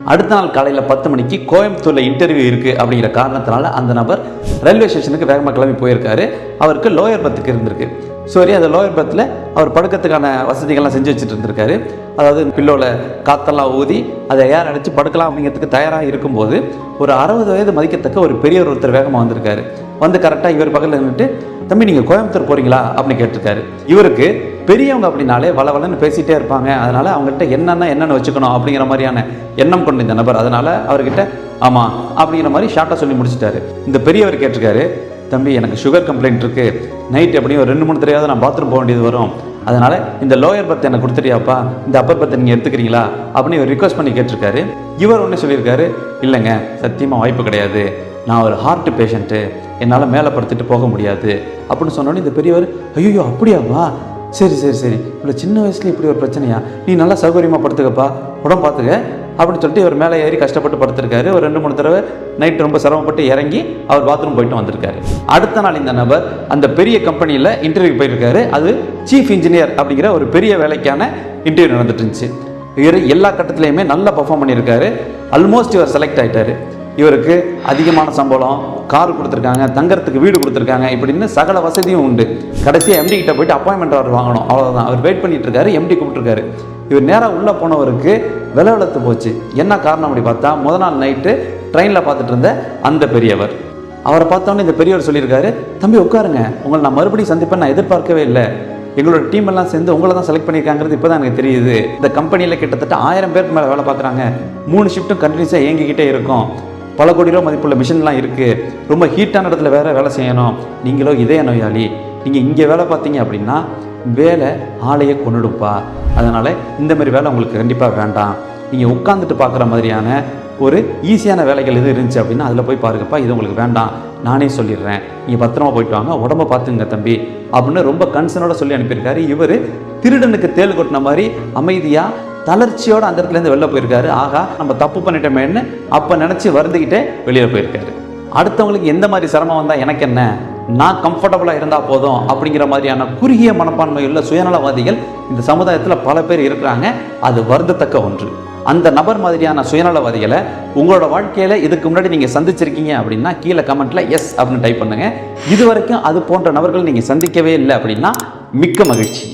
அடுத்த நாள் காலையில் 10 மணிக்கு கோயம்புத்தூரில் இன்டர்வியூ இருக்குது அப்படிங்கிற காரணத்தினால அந்த நபர் ரயில்வே ஸ்டேஷனுக்கு வேகமாக கிளம்பி போயிருக்காரு. அவருக்கு லோயர் பர்த்துக்கு இருந்திருக்கு. சரி, அந்த லோயர் பர்த்தில் அவர் படுக்கிறதுக்கான வசதிகள்லாம் செஞ்சு வச்சுட்டு இருந்திருக்காரு. அதாவது பில்லோவில் காற்றெல்லாம் ஊதி அதை ஏர் அடித்து படுக்கலாம் அப்படிங்கிறதுக்கு தயாராக இருக்கும்போது ஒரு 60 வயது மதிக்கத்தக்க ஒரு பெரியவர் ஒருத்தர் வேகமாக வந்திருக்காரு. வந்து கரெக்டாக இவர் பக்கத்தில் நின்றுட்டு, தம்பி நீங்கள் கோயம்புத்தூர் போகிறீங்களா அப்படின்னு கேட்டிருக்காரு. இவருக்கு பெரியவங்க அப்படின்னாலே வளவலன்னு பேசிகிட்டே இருப்பாங்க. அதனால் அவங்ககிட்ட என்னென்னு வச்சுக்கணும் அப்படிங்கிற மாதிரியான எண்ணம் கொண்ட இந்த நபர். அதனால் அவர்கிட்ட ஆமாம் அப்படிங்கிற மாதிரி ஷார்ட்டாக சொல்லி முடிச்சிட்டாரு. இந்த பெரியவர் கேட்டிருக்காரு, தம்பி எனக்கு சுகர் கம்ப்ளைண்ட் இருக்குது, நைட் எப்படியும் ஒரு 2-3 தடவையாவது நான் பாத்ரூம் போக வேண்டியது வரும், அதனால் இந்த லோயர் பர்த் எனக்கு கொடுத்துட்டியாப்பா, இந்த அப்பர் பர்த்தை நீங்கள் எடுத்துக்கிறீங்களா அப்படின்னு இவர் ரிக்வஸ்ட் பண்ணி கேட்டிருக்காரு. இவர் ஒன்று சொல்லியிருக்காரு, இல்லைங்க சத்தியமாக வாய்ப்பு கிடையாது, நான் ஒரு ஹார்ட் பேஷண்ட்டு, என்னால் மேலே படுத்துட்டு போக முடியாது அப்படின்னு சொன்னோன்னே இந்த பெரியவர், ஐயோ அப்படியாப்பா, சரி சரி சரி, இவ்வளோ சின்ன வயசுல இப்படி ஒரு பிரச்சனையா, நீ நல்லா சௌகரியமாக படுத்துக்கப்பா, உடம்பு பார்த்துக்க அப்படின்னு சொல்லிட்டு இவர் மேலே ஏறி கஷ்டப்பட்டு படுத்திருக்காரு. ஒரு 2-3 தடவை நைட் ரொம்ப சிரமப்பட்டு இறங்கி அவர் பாத்ரூம் போயிட்டு வந்திருக்காரு. அடுத்த நாள் இந்த நபர் அந்த பெரிய கம்பெனியில் இன்டர்வியூ போயிருக்காரு. அது சீஃப் இன்ஜினியர் அப்படிங்கிற ஒரு பெரிய வேலைக்கான இன்டர்வியூ நடந்துட்டு இருந்துச்சு. இவர் எல்லா கட்டத்துலையுமே நல்லா பர்ஃபார்ம் பண்ணியிருக்காரு. ஆல்மோஸ்ட் இவர் செலக்ட் ஆகிட்டார். இவருக்கு அதிகமான சம்பளம், கார் கொடுத்துருக்காங்க, தங்கறதுக்கு வீடு கொடுத்துருக்காங்க, இப்படின்னு சகல வசதியும் உண்டு. கடைசியாக எம்டி கிட்ட போயிட்டு அப்பாயின்மெண்ட் ஆர்டர் வாங்கணும், அவ்வளோதான். அவர் வெயிட் பண்ணிட்டு இருக்காரு. எம்டி கூப்பிட்டுருக்காரு. இவர் நேராக உள்ளே போனவருக்கு விலை வளர்த்து போச்சு. என்ன காரணம் அப்படி பார்த்தா, முதல் நாள் நைட்டு ட்ரெயினில் பார்த்துட்டு இருந்த அந்த பெரியவர். அவரை பார்த்தோன்னே இந்த பெரியவர் சொல்லியிருக்காரு, தம்பி உட்காருங்க, உங்களை நான் மறுபடியும் சந்திப்பேன், நான் எதிர்பார்க்கவே இல்லை, எங்களோட டீம் எல்லாம் சேர்ந்து உங்களை தான் செலக்ட் பண்ணியிருக்காங்கிறது இப்போ தான் எனக்கு தெரியுது. இந்த கம்பெனியில் கிட்டத்தட்ட 1000 பேருக்கு மேலே வேலை பார்க்குறாங்க, 3 ஷிஃப்ட்டும் கண்டினியூஸாக இயங்கிக்கிட்டே இருக்கும், பல கோடி ரூபா மதிப்புள்ள மிஷின்லாம் இருக்குது, ரொம்ப ஹீட்டான இடத்துல வேலை செய்யணும், நீங்களோ இதய நோயாளி, நீங்கள் இங்கே வேலை பார்த்தீங்க அப்படின்னா வேலை ஆளையே கொண்டுடுப்பா, அதனால் இந்த மாதிரி வேலை உங்களுக்கு கண்டிப்பாக வேண்டாம், நீங்கள் உட்காந்துட்டு பார்க்குற மாதிரியான ஒரு ஈஸியான வேலைகள் எது இருந்துச்சு அப்படின்னா அதில் போய் பாருங்கப்பா, இது உங்களுக்கு வேண்டாம், நானே சொல்லிடுறேன், நீங்கள் பத்திரமா போயிட்டு வாங்க, உடம்ப பார்த்துங்க தம்பி அப்படின்னு ரொம்ப கன்சர்னோட சொல்லி அனுப்பியிருக்காரு. இவர் திருடனுக்கு தேள் கொட்டின மாதிரி அமைதியாக தளர்ச்சியோடு அந்த இடத்துலேருந்து வெளில போயிருக்காரு. ஆகா நம்ம தப்பு பண்ணிட்டோமேன்னு அப்போ நினச்சி வருந்துக்கிட்டே வெளியில் போயிருக்காரு. அடுத்தவங்களுக்கு எந்த மாதிரி சிரமம் வந்தால் எனக்கு என்ன, நான் கம்ஃபர்டபுளாக இருந்தால் போதும் அப்படிங்கிற மாதிரியான குறுகிய மனப்பான்மையுள்ள சுயநலவாதிகள் இந்த சமுதாயத்தில் பல பேர் இருக்கிறாங்க. அது வருந்தத்தக்க ஒன்று. அந்த நபர் மாதிரியான சுயநலவாதிகளை உங்களோட வாழ்க்கையில் இதுக்கு முன்னாடி நீங்கள் சந்திச்சிருக்கீங்க அப்படின்னா கீழே கமெண்ட்டில் எஸ் அப்படின்னு டைப் பண்ணுங்கள். இது வரைக்கும் அது போன்ற நபர்கள் நீங்கள் சந்திக்கவே இல்லை அப்படின்னா மிக்க மகிழ்ச்சி.